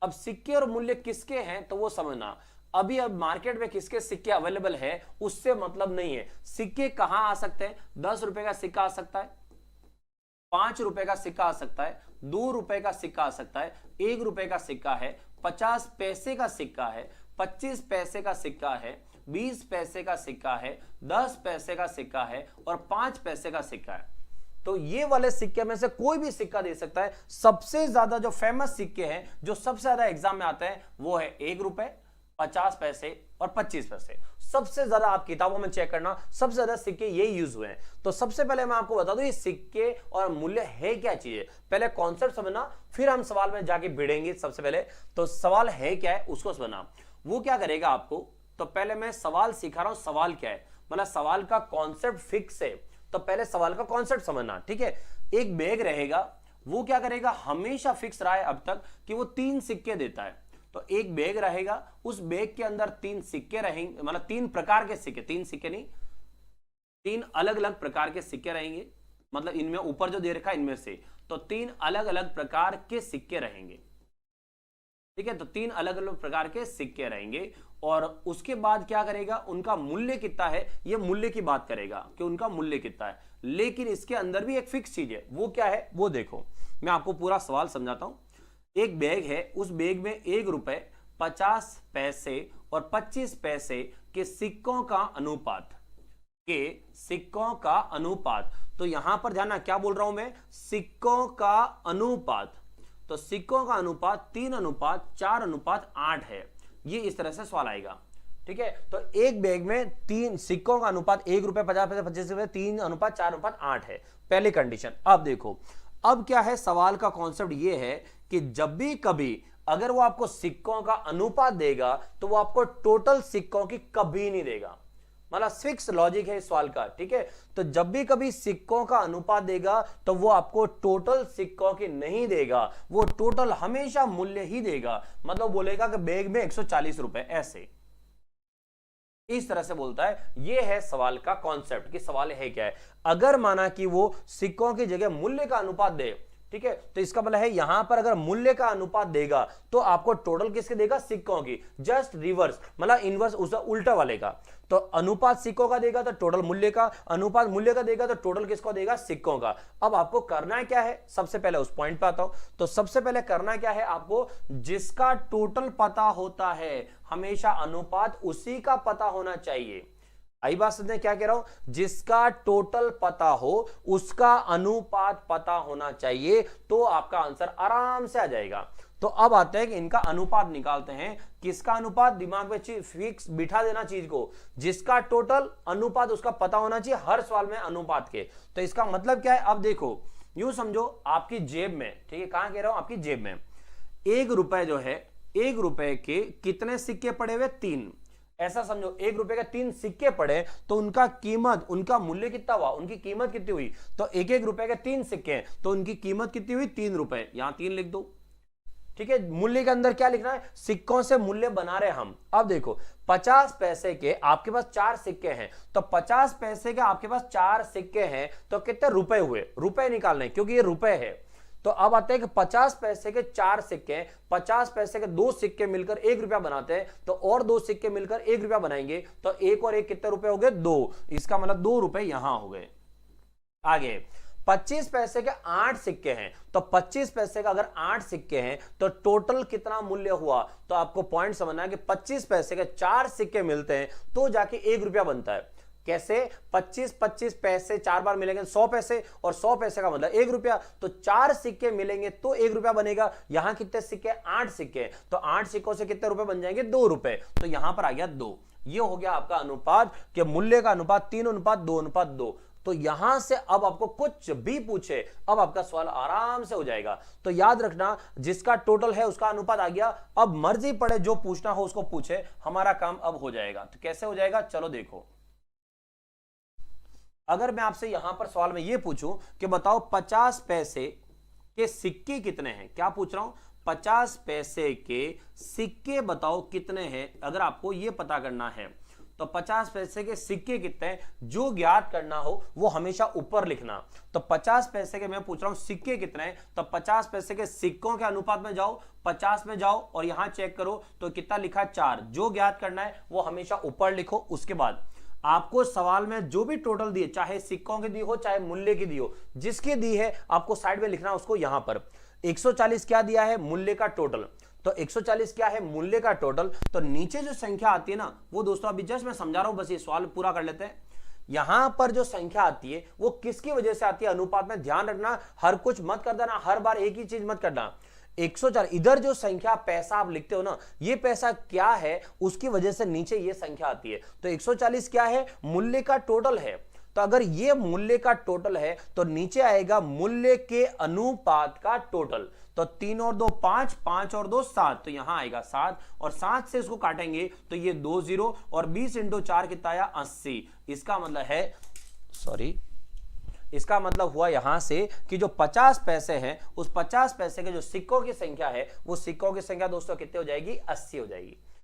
अब सिक्के और मूल्य किसके हैं तो वो समझना। अभी अब मार्केट में किसके सिक्के अवेलेबल है उससे मतलब नहीं है। सिक्के कहां आ सकते हैं? 10 रुपए का सिक्का आ सकता है, 5 रुपए का सिक्का आ सकता है, 2 रुपए का सिक्का आ सकता है, 1 रुपए का सिक्का है, 50 पैसे का सिक्का है, 25 पैसे का सिक्का है, 20 पैसे का सिक्का है, 10 पैसे का सिक्का है और 5 पैसे का सिक्का है। तो ये वाले सिक्के में से कोई भी सिक्का दे सकता है। सबसे ज्यादा जो फेमस सिक्के हैं जो सबसे ज्यादा एग्जाम में आते हैं वो है 1 रुपए, 50 पैसे और 25 पैसे। सबसे ज्यादा आप किताबों में चेक करना, सबसे ज्यादा सिक्के ये यूज हुए हैं। तो सबसे पहले मैं आपको बता दूं ये सिक्के और मूल्य है क्या चीज है। पहले कॉन्सेप्ट समझना, फिर हम सवाल में जाके भिड़ेंगे। सबसे पहले तो सवाल है क्या है उसको समझना। वो क्या करेगा आपको, तो पहले मैं सवाल सिखा रहा हूं, सवाल क्या है, मतलब सवाल का कॉन्सेप्ट फिक्स है। तो पहले सवाल का कॉन्सेप्ट समझना, ठीक है। एक बैग रहेगा, वो क्या करेगा, हमेशा फिक्स रहा है अब तक कि वो 3 सिक्के देता है। तो एक बैग रहेगा, उस बैग के अंदर 3 सिक्के रहेंगे, मतलब 3 प्रकार के सिक्के, 3 सिक्के नहीं, 3 अलग अलग प्रकार के सिक्के रहेंगे। मतलब इनमें ऊपर जो दे रखा है इनमें से तो 3 अलग अलग प्रकार के सिक्के रहेंगे, ठीक है। तो 3 अलग अलग प्रकार के सिक्के रहेंगे और उसके बाद क्या करेगा, उनका मूल्य कितना है ये मूल्य की बात करेगा कि उनका मूल्य कितना है। लेकिन इसके अंदर भी एक फिक्स चीज है, वो क्या है वो देखो। मैं आपको पूरा सवाल समझाता हूं। एक बैग है, उस बैग में 1 रुपए, 50 पैसे और 25 पैसे के सिक्कों का अनुपात, तो यहां पर जाना, क्या बोल रहा हूं मैं, सिक्कों का अनुपात। तो सिक्कों का अनुपात 3:4:8 है। ये इस तरह से सवाल आएगा, ठीक है। तो एक बैग में 3 सिक्कों का अनुपात 1 रुपए, 50 पैसे, 25 रुपए, 3:4:8 है, पहली कंडीशन। अब देखो, अब क्या है, सवाल का कॉन्सेप्ट ये है कि जब भी कभी अगर वो आपको सिक्कों का अनुपात देगा तो वो आपको टोटल सिक्कों की कभी नहीं देगा। मतलब फिक्स लॉजिक है इस सवाल का, ठीक है। तो जब भी कभी सिक्कों का अनुपात देगा तो वो आपको टोटल सिक्कों की नहीं देगा, वो टोटल हमेशा मूल्य ही देगा। मतलब बोलेगा कि बैग में 140 रुपए, ऐसे इस तरह से बोलता है। ये है सवाल का कॉन्सेप्ट कि सवाल है क्या है। अगर माना कि वो सिक्कों की जगह मूल्य का अनुपात दे, ठीक है, तो इसका मतलब है यहां पर अगर मूल्य का अनुपात देगा तो आपको टोटल किसके देगा, सिक्कों की। जस्ट रिवर्स, मतलब इनवर्स, उसका उल्टा वाले का। तो अनुपात सिक्कों का देगा तो टोटल मूल्य का, अनुपात मूल्य का देगा तो टोटल किसको देगा, सिक्कों का। अब आपको करना क्या है, सबसे पहले उस पॉइंट पे आता हूं। तो सबसे पहले करना क्या है आपको, जिसका टोटल पता होता है हमेशा अनुपात उसी का पता होना चाहिए। आई बात समझे क्या कह रहा हूं, जिसका टोटल पता हो उसका अनुपात पता होना चाहिए, तो आपका आंसर आराम से आ जाएगा। तो अब आते हैं कि इनका अनुपात निकालते हैं। किसका अनुपात, दिमाग में फिक्स बिठा देना चीज को, जिसका टोटल अनुपात उसका पता होना चाहिए हर सवाल में अनुपात के। तो इसका मतलब क्या है, अब देखो यूं समझो आपकी जेब में, ठीक है, कहां कह रहा हूं, आपकी जेब में 1 रुपए जो है, 1 रुपए के कितने सिक्के पड़े हुए, 3। ऐसा समझो 1 रुपए के 3 सिक्के पड़े तो उनका कीमत, उनका मूल्य कितना हुआ, उनकी कीमत कितनी हुई। तो 1-1 रुपए के 3 सिक्के हैं तो उनकी कीमत कितनी हुई, 3 रुपए। यहां 3 लिख दो, ठीक है। मूल्य के अंदर क्या लिखना है, सिक्कों से मूल्य बना रहे हम। अब देखो 50 पैसे के आपके पास 4 सिक्के हैं, तो 50 पैसे के आपके पास 4 सिक्के हैं तो कितने रुपए हुए, रुपए निकालने, क्योंकि ये रुपए है। तो अब आते हैं कि 50 पैसे के 4 सिक्के, 50 पैसे के 2 सिक्के मिलकर 1 रुपया बनाते हैं, तो और 2 सिक्के मिलकर 1 रुपया बनाएंगे, तो 1 और 1 कितने रुपए हो गए, 2। इसका मतलब 2 रुपए यहां हो गए। आगे 25 पैसे के 8 सिक्के हैं, तो 25 पैसे का अगर 8 सिक्के हैं तो टोटल कितना मूल्य हुआ। तो आपको पॉइंट समझना है कि 25 पैसे के 4 सिक्के मिलते हैं तो जाके 1 रुपया बनता है। कैसे, 25-25 पैसे 4 बार मिलेंगे 100 पैसे, और 100 पैसे का मतलब 1 रुपया, तो 4 सिक्के मिलेंगे तो 1 रुपया बनेगा। यहां कितने सिक्के, 8 सिक्के, तो 8 सिक्कों से कितने रुपए बन जाएंगे, 2 रुपए। तो यहां पर आ गया 2। ये हो गया आपका अनुपात के मूल्य का अनुपात 3:2:2। तो यहां से अब आपको कुछ भी पूछे, अब आपका सवाल आराम से हो जाएगा। तो याद रखना, जिसका टोटल है उसका अनुपात आ गया। अब मर्जी पड़े जो पूछना हो उसको पूछे, हमारा काम अब हो जाएगा। तो कैसे हो जाएगा, चलो देखो। अगर मैं आपसे यहां पर सवाल में यह पूछूं कि बताओ 50 पैसे के सिक्के कितने हैं, क्या पूछ रहा हूं, 50 पैसे के सिक्के बताओ कितने हैं। अगर आपको यह पता करना है तो 50 पैसे के सिक्के कितने हैं जो ज्ञात करना हो वो हमेशा ऊपर लिखना। तो 50 पैसे के मैं पूछ रहा हूं सिक्के कितने हैं, तो 50 पैसे के सिक्कों के अनुपात में जाओ, 50 में जाओ और यहां चेक करो तो कितना लिखा 4। जो ज्ञात करना है वो हमेशा ऊपर लिखो। उसके बाद आपको सवाल में जो भी टोटल दिए, चाहे सिक्कों की दी हो चाहे मूल्य की दी हो, जिसकी दी है आपको साइड में लिखना उसको। यहां पर 140 क्या दिया है मूल्य का टोटल, तो 140 क्या है मूल्य का टोटल। तो नीचे जो संख्या आती है ना वो दोस्तों अभी जस्ट मैं समझा रहा हूं, बस ये सवाल पूरा कर लेते हैं। यहां पर जो संख्या आती है वो किसकी वजह से आती है, अनुपात में ध्यान रखना, हर कुछ मत कर देना, हर बार एक ही चीज मत करना। 104 इधर जो संख्या पैसा आप लिखते हो ना, ये पैसा क्या है उसकी वजह से नीचे ये संख्या आती है। तो 140 क्या है मूल्य का टोटल है। तो अगर ये मूल्य का टोटल है तो नीचे आएगा मूल्य के अनुपात का टोटल। तो 3 और 2 5, 5 और 2 7, तो यहां आएगा 7 और 7 से इसको काटेंगे तो ये 2 0 और 20 इंटू 4 कितना आया 80। इसका मतलब है इसका मतलब हुआ यहां से कि जो 50 पैसे हैं उस 50 पैसे के जो सिक्कों की संख्या है वो सिक्कों की संख्या दोस्तों कितनी हो जाएगी 80 हो जाएगी।